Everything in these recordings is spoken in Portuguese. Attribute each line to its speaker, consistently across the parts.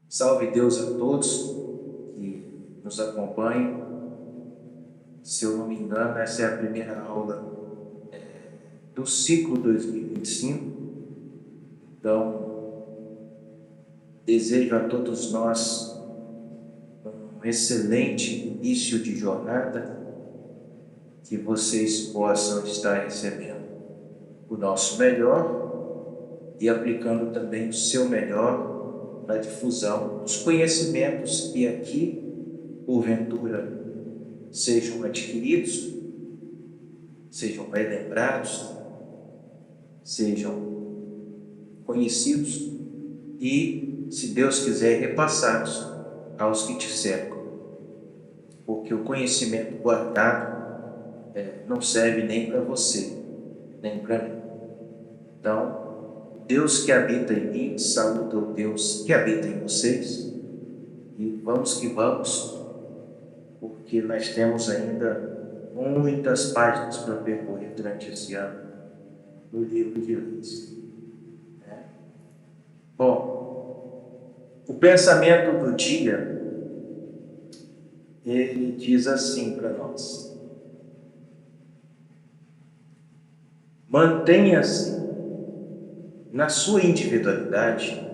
Speaker 1: Salve Deus a todos que nos acompanham. Se eu não me engano, essa é a primeira aula do ciclo 2025. Então, desejo a todos nós um excelente início de jornada, que vocês possam estar recebendo o nosso melhor e aplicando também o seu melhor na difusão dos conhecimentos que aqui, porventura, sejam adquiridos, sejam bem lembrados, sejam conhecidos e, se Deus quiser, repassados aos que te cercam. Porque o conhecimento guardado não serve nem para você, nem para mim. Então, Deus que habita em mim, saúda o Deus que habita em vocês. E vamos que vamos, porque nós temos ainda muitas páginas para percorrer durante esse ano no livro de Leis. Bom, o pensamento do dia, ele diz assim para nós: mantenha-se na sua individualidade,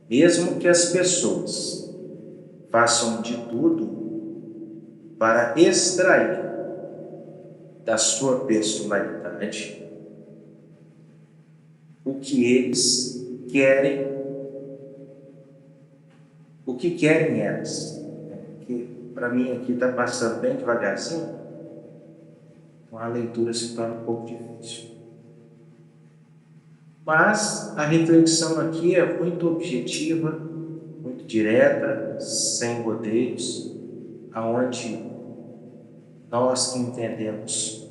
Speaker 1: mesmo que as pessoas façam de tudo para extrair da sua personalidade o que eles querem, o que querem elas. Que para mim aqui está passando bem devagarzinho, então a leitura se torna um pouco difícil. Mas a reflexão aqui é muito objetiva, muito direta, sem rodeios, aonde nós que entendemos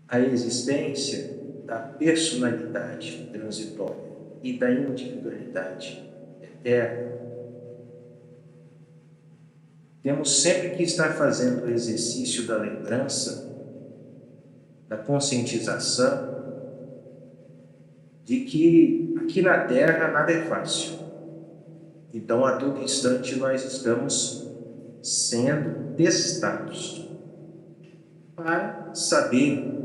Speaker 1: a existência da personalidade transitória e da individualidade eterna, temos sempre que estar fazendo o exercício da lembrança, da conscientização, de que aqui na Terra nada é fácil. Então, a todo instante, nós estamos sendo testados para saber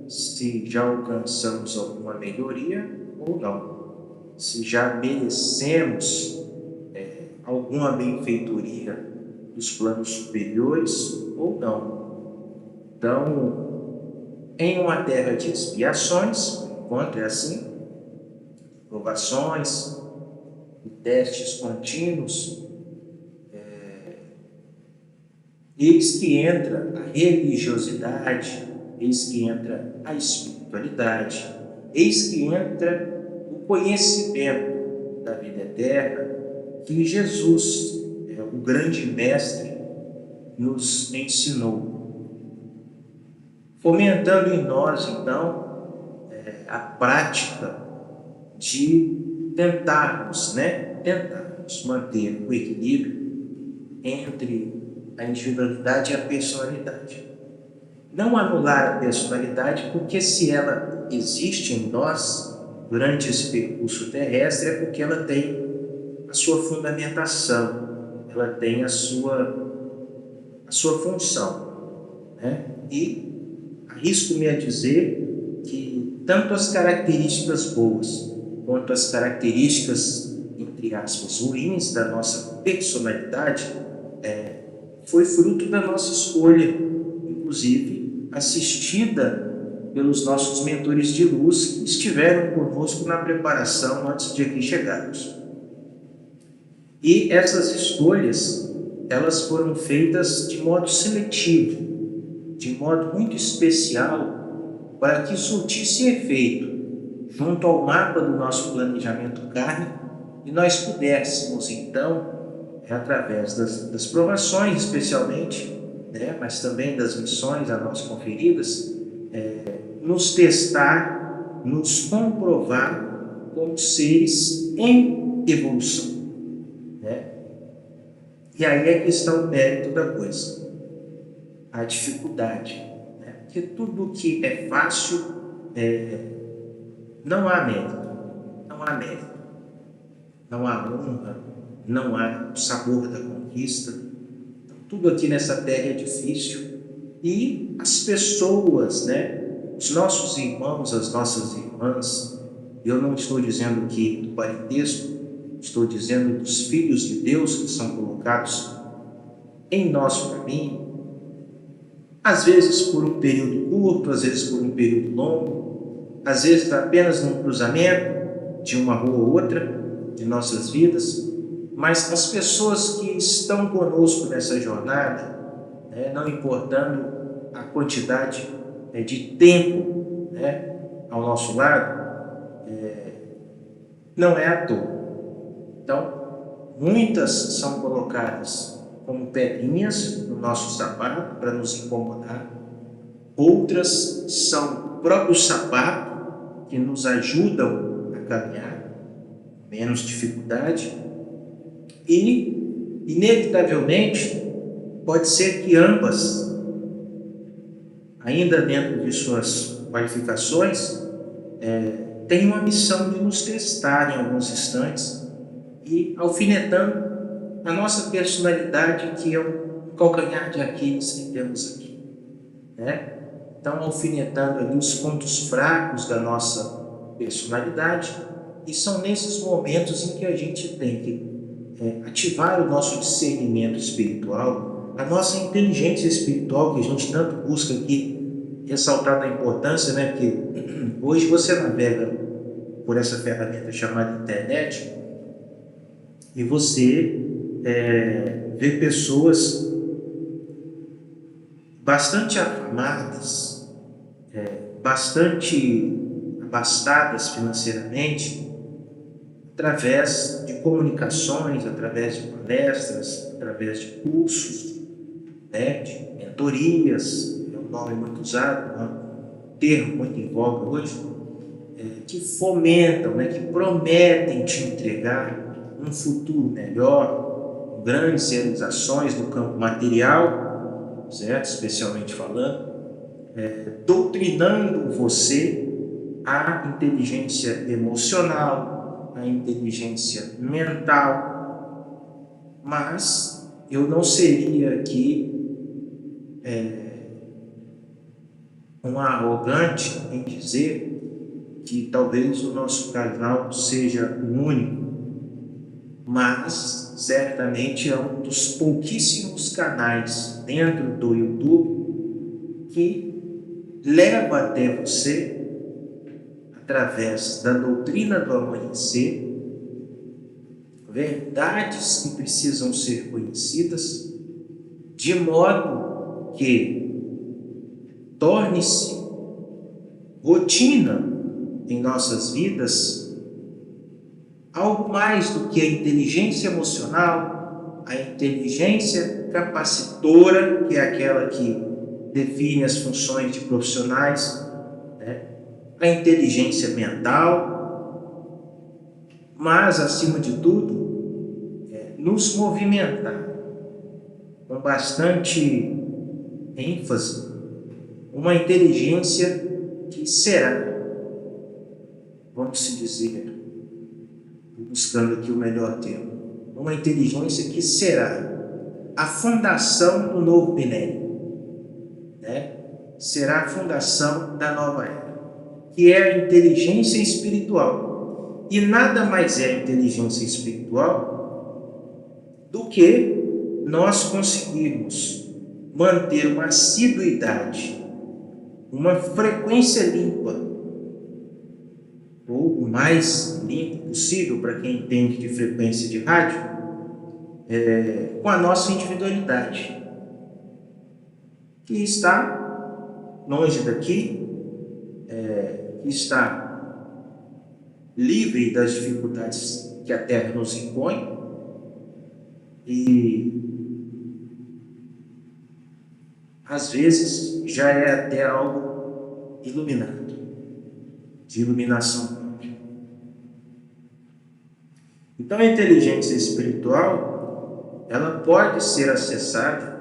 Speaker 1: se já alcançamos alguma melhoria ou não, se já merecemos alguma benfeitoria dos planos superiores ou não. Então, em uma terra de expiações, enquanto é assim, provações e testes contínuos, eis que entra a religiosidade, eis que entra a espiritualidade, eis que entra o conhecimento da vida eterna que Jesus, o grande mestre, nos ensinou, fomentando em nós, então, a prática de tentarmos manter o equilíbrio entre a individualidade e a personalidade. Não anular a personalidade, porque se ela existe em nós durante esse percurso terrestre, é porque ela tem a sua fundamentação, ela tem a sua função, E arrisco-me a dizer que tanto as características boas quanto as características, entre aspas, ruins da nossa personalidade foi fruto da nossa escolha, inclusive assistida pelos nossos mentores de luz que estiveram conosco na preparação antes de aqui chegarmos. E essas escolhas, elas foram feitas de modo seletivo, de modo muito especial, para que surtisse efeito junto ao mapa do nosso planejamento kármico e nós pudéssemos, então, através das provações especialmente, mas também das missões a nós conferidas, nos testar, nos comprovar como seres em evolução. E aí é que está o mérito da coisa, a dificuldade. Porque tudo que é fácil, não há mérito. não há honra, não há o sabor da conquista. Então, tudo aqui nessa terra é difícil. E as pessoas, né, os nossos irmãos, as nossas irmãs, eu não estou dizendo aqui do parentesco, estou dizendo dos filhos de Deus que são colocados em nosso caminho, às vezes por um período curto, às vezes por um período longo, às vezes apenas num cruzamento de uma rua ou outra de nossas vidas, mas as pessoas que estão conosco nessa jornada, né, não importando a quantidade de tempo, né, ao nosso lado, não é à toa. Então, muitas são colocadas como pedrinhas no nosso sapato para nos incomodar, outras são o próprio sapato que nos ajudam a caminhar, menos dificuldade, e, inevitavelmente, pode ser que ambas, ainda dentro de suas qualificações, tenham a missão de nos testar em alguns instantes e alfinetando a nossa personalidade, que é o calcanhar de Aquiles que temos aqui, né? Então, alfinetando ali os pontos fracos da nossa personalidade, e são nesses momentos em que a gente tem que ativar o nosso discernimento espiritual, a nossa inteligência espiritual, que a gente tanto busca aqui ressaltar da importância, né? Porque hoje você navega por essa ferramenta chamada internet e você vê pessoas bastante afamadas, bastante abastadas financeiramente, através de comunicações, através de palestras, através de cursos, né, de mentorias, é um nome muito usado, um termo muito em voga hoje, que fomentam, né, que prometem te entregar um futuro melhor, grandes realizações no campo material, certo? Especialmente falando, doutrinando você a inteligência emocional, a inteligência mental, mas eu não seria aqui um arrogante em dizer que talvez o nosso canal seja o único, mas certamente é um dos pouquíssimos canais dentro do YouTube que leva até você, através da doutrina do amanhecer, verdades que precisam ser conhecidas, de modo que torne-se rotina em nossas vidas algo mais do que a inteligência emocional, a inteligência capacitora, que é aquela que define as funções de profissionais, né? A inteligência mental, mas, acima de tudo, nos movimentar com bastante ênfase, uma inteligência que será, vamos se dizer, buscando aqui o melhor termo, uma inteligência que será a fundação do novo milênio, né? Será a fundação da nova era, que é a inteligência espiritual. E nada mais é inteligência espiritual do que nós conseguirmos manter uma assiduidade, uma frequência limpa, ou o mais limpo possível para quem entende de frequência de rádio, com a nossa individualidade, que está longe daqui, que está livre das dificuldades que a Terra nos impõe, e às vezes já é até algo iluminado, de iluminação própria. Então, a inteligência espiritual, ela pode ser acessada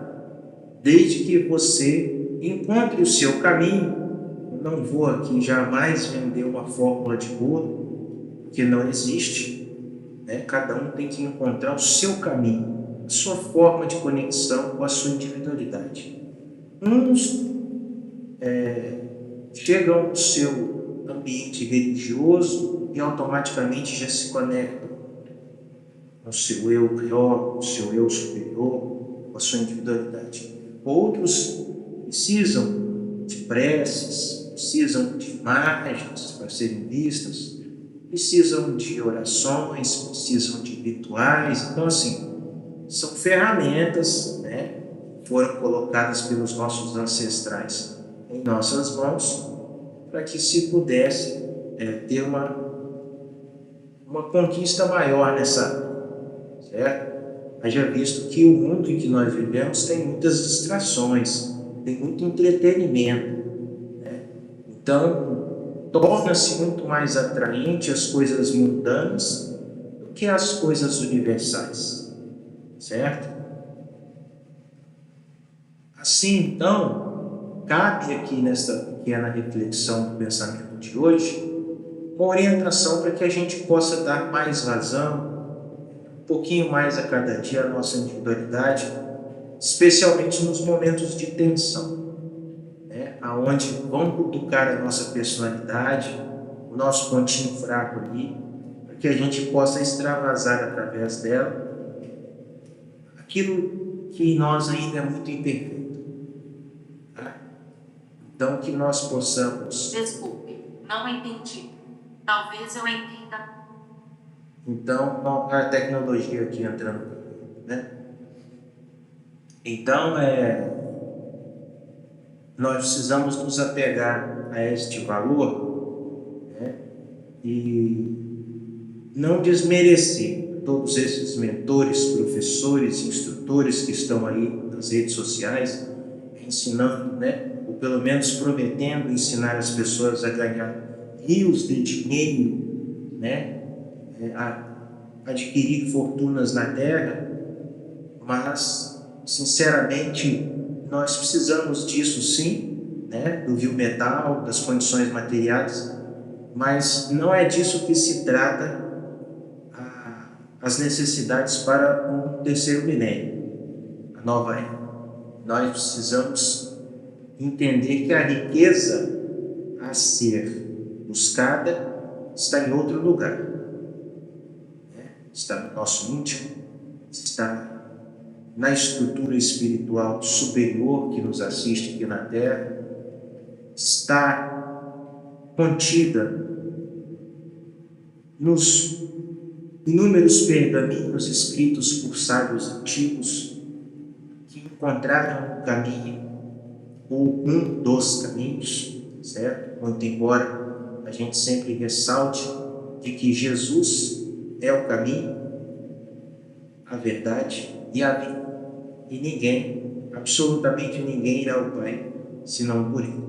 Speaker 1: desde que você encontre o seu caminho. Eu não vou aqui jamais vender uma fórmula de bolo, porque não existe. né? Cada um tem que encontrar o seu caminho, a sua forma de conexão com a sua individualidade. Uns chegam ao seu ambiente religioso e automaticamente já se conectam com o seu eu maior, com o seu eu superior, com a sua individualidade. Outros precisam de preces, precisam de imagens para serem vistas, precisam de orações, precisam de rituais. Então, assim, são ferramentas, né, foram colocadas pelos nossos ancestrais em nossas mãos para que se pudesse ter uma conquista maior nessa área, certo? Haja visto que o mundo em que nós vivemos tem muitas distrações, tem muito entretenimento, né? Então, torna-se muito mais atraente as coisas mundanas do que as coisas universais, certo? Assim, então, cabe aqui nesta pequena reflexão do pensamento de hoje uma orientação para que a gente possa dar mais vazão, um pouquinho mais a cada dia à nossa individualidade, especialmente nos momentos de tensão, né? Onde vão cutucar a nossa personalidade, o nosso pontinho fraco ali, para que a gente possa extravasar através dela aquilo que em nós ainda é muito imperfeito. Tá? Então, que nós possamos...
Speaker 2: Desculpe, não entendi. Talvez eu entenda.
Speaker 1: Então, a tecnologia aqui entrando, né? Então, nós precisamos nos apegar a este valor, né? E não desmerecer todos esses mentores, professores, instrutores que estão aí nas redes sociais ensinando, né? Ou pelo menos prometendo ensinar as pessoas a ganhar rios de dinheiro, né? A adquirir fortunas na terra, mas, sinceramente, nós precisamos disso sim, né? Do vil metal, das condições materiais, mas não é disso que se trata as necessidades para um terceiro milênio, a nova era. Nós precisamos entender que a riqueza a ser buscada está em outro lugar, né? Está no nosso íntimo, está na estrutura espiritual superior que nos assiste aqui na Terra, está contida nos inúmeros pergaminhos escritos por sábios antigos que encontraram o caminho, ou um dos caminhos, certo? Muito embora a gente sempre ressalte de que Jesus é o caminho, a verdade e a vida. E ninguém, absolutamente ninguém irá ao Pai, senão por Ele.